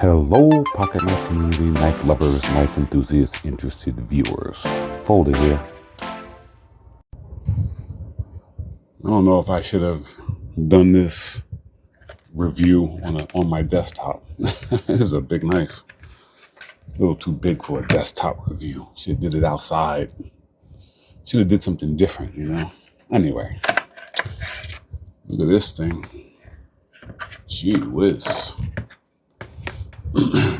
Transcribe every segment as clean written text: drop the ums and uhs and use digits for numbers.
Hello, pocket knife community, knife lovers, knife enthusiasts, interested viewers. Folder here. I don't know if I should have done this review on my desktop. This is a big knife. A little too big for a desktop review. Should have did it outside. Should have did something different, you know? Anyway, look at this thing. Gee whiz.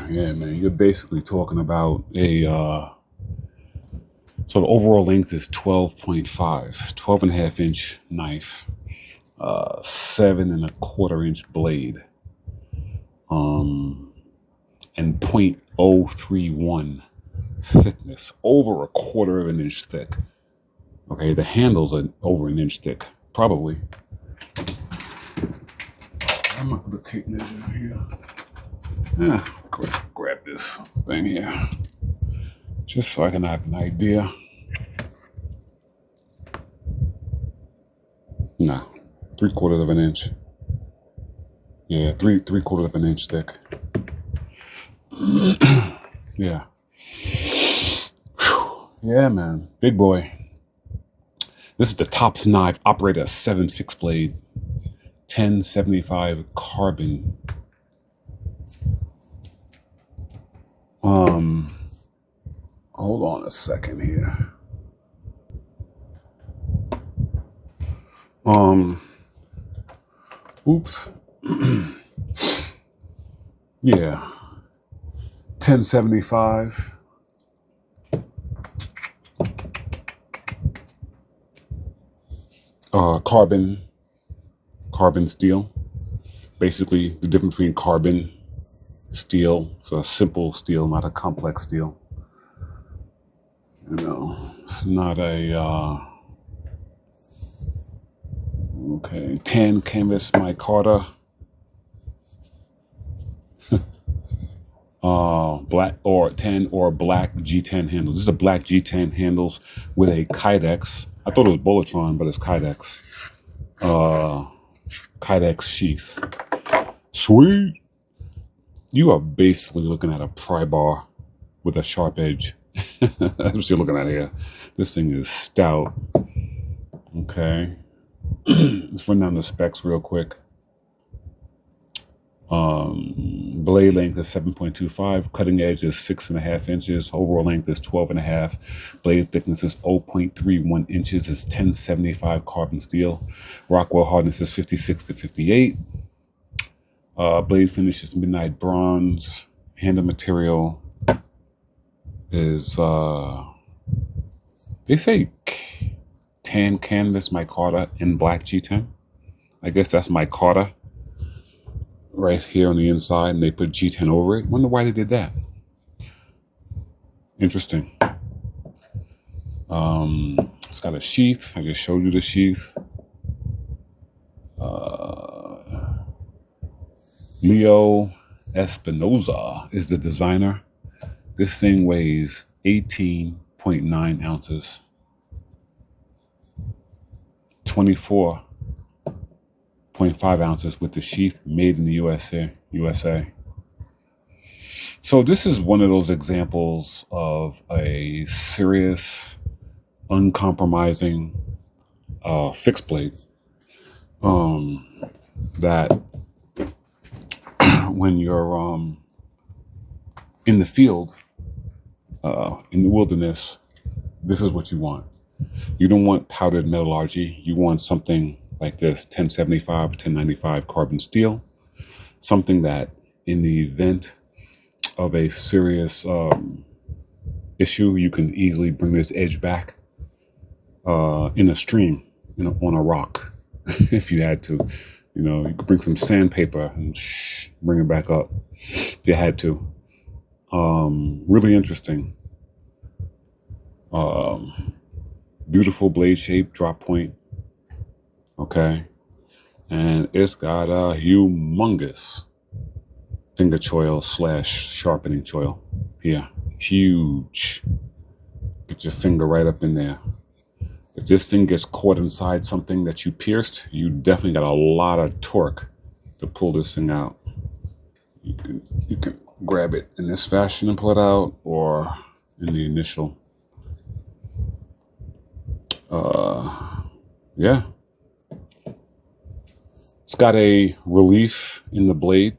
Yeah, man, you're basically talking about a, so the overall length is 12 and a half inch knife, 7 1/4 inch blade, and 0.031 thickness, over 1/4 of an inch thick. Okay, the handles are over an inch thick, probably. I'm not gonna take this in here. Grab this thing here, just so I can have an idea. Nah, 3/4 of an inch. Yeah, three-quarters of an inch thick. Yeah. Whew. Yeah, man, big boy. This is the Tops knife, operated at 7 fixed blade, 1075 carbon. Hold on a second here. Oops. Yeah. 1075. Carbon steel. Basically, the difference between carbon steel, so a simple steel, not a complex steel. You know, it's not a okay. Tan canvas micarta. Black or tan or black G10 handles. This is a black G10 handles with a Kydex. I thought it was Bolatron, but it's Kydex. Kydex sheath. Sweet. You are basically looking at a pry bar with a sharp edge. That's what you're looking at here. This thing is stout. Okay. Let's run down the specs real quick. Blade length is 7.25. Cutting edge is 6.5 inches. Overall length is 12.5. Blade thickness is 0.31 inches. It's 1075 carbon steel. Rockwell hardness is 56 to 58. Blade finish is midnight bronze. Handle material is they say tan canvas micarta in black G10. I guess that's micarta right here on the inside, and they put G10 over it. Wonder why they did that. Interesting. It's got a sheath. I just showed you the sheath. Leo Espinoza is the designer. This thing weighs 18.9 ounces. 24.5 ounces with the sheath, made in the USA. So this is one of those examples of a serious, uncompromising fixed blade that when you're in the field, in the wilderness, this is what you want. You don't want powdered metallurgy. You want something like this, 1075, 1095 carbon steel, something that in the event of a serious issue, you can easily bring this edge back in a stream, on a rock, if you had to. You could bring some sandpaper and bring it back up if you had to. Really interesting. Beautiful blade shape, drop point. Okay. And it's got a humongous finger choil / sharpening choil here. Huge. Get your finger right up in there. If this thing gets caught inside something that you pierced, you definitely got a lot of torque to pull this thing out. You can grab it in this fashion and pull it out, or in the initial. Yeah. It's got a relief in the blade.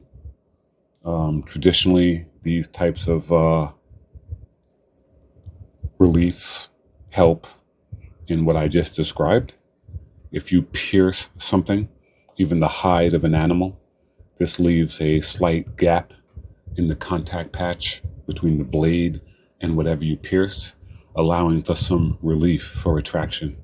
Traditionally, these types of reliefs help in what I just described. If you pierce something, even the hide of an animal, this leaves a slight gap in the contact patch between the blade and whatever you pierced, allowing for some relief for retraction.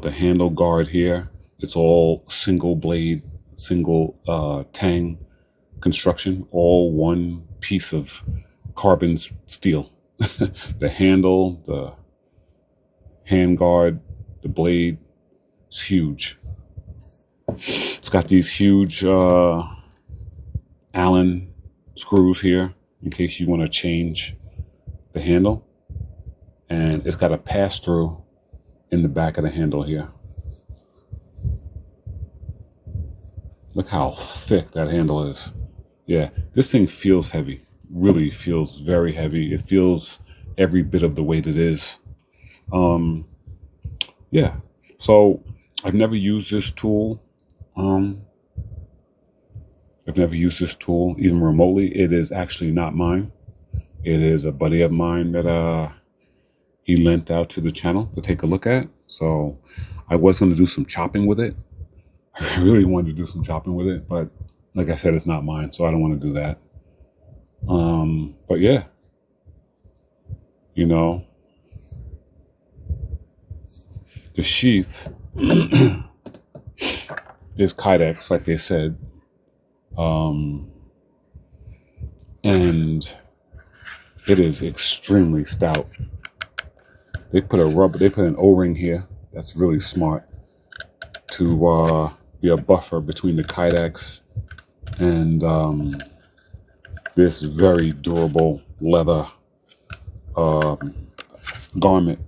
The handle guard here, it's all single blade, single tang construction, all one piece of carbon steel. The handle, the hand guard, the blade, it's huge. It's got these huge Allen screws here in case you want to change the handle. And it's got a pass-through in the back of the handle here. Look how thick that handle is. Yeah, this thing feels heavy. Really feels very heavy. It feels every bit of the weight it is. Yeah, so I've never used this tool. I've never used this tool even remotely. It is actually not mine. It is a buddy of mine that he lent out to the channel to take a look at. So I was going to do some chopping with it. I really wanted to do some chopping with it, but like I said, it's not mine, so I don't want to do that. But yeah, the sheath is Kydex, like they said. And it is extremely stout. They put an O-ring here. That's really smart to be a buffer between the Kydex and this very durable leather garment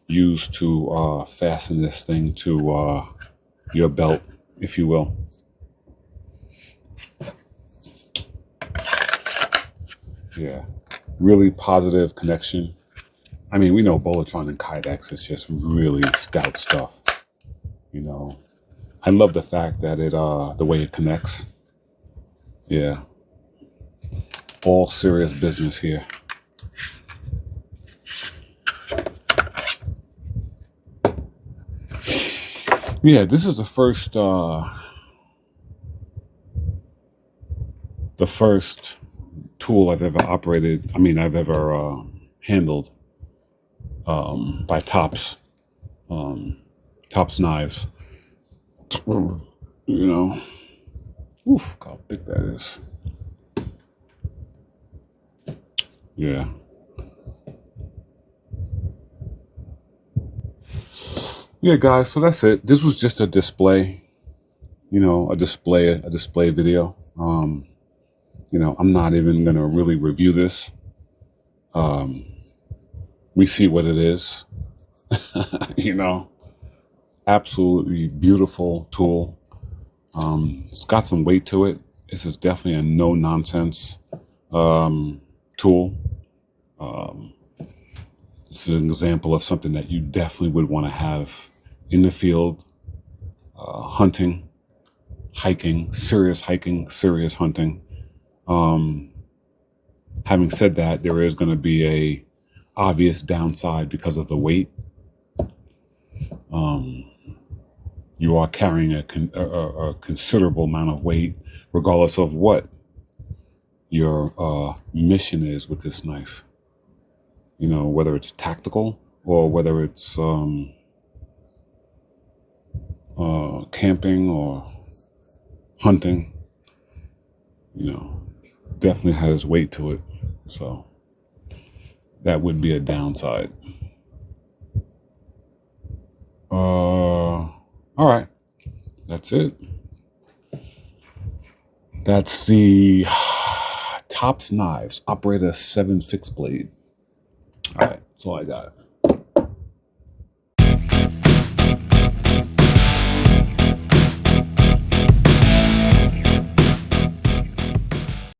used to fasten this thing to your belt, if you will. Yeah, really positive connection. I mean, we know Bolatron and Kydex is just really stout stuff. I love the fact that the way it connects. Yeah, all serious business here. Yeah, this is the first tool I've ever operated. I've ever handled by Tops. Tops knives. Oof, how thick that is. Yeah. Yeah, guys, so that's it. This was just a display, a display video. I'm not even going to really review this. We see what it is. Absolutely beautiful tool. It's got some weight to it. This is definitely a no nonsense tool. This is an example of something that you definitely would want to have in the field, hunting, serious hunting. Having said that, there is going to be a obvious downside because of the weight. You are carrying a considerable amount of weight, regardless of what your mission is with this knife. Whether it's tactical or whether it's camping or hunting, definitely has weight to it. So that would be a downside. All right, that's it. That's the Tops Knives Operator 7 fixed blade. All right, that's all I got.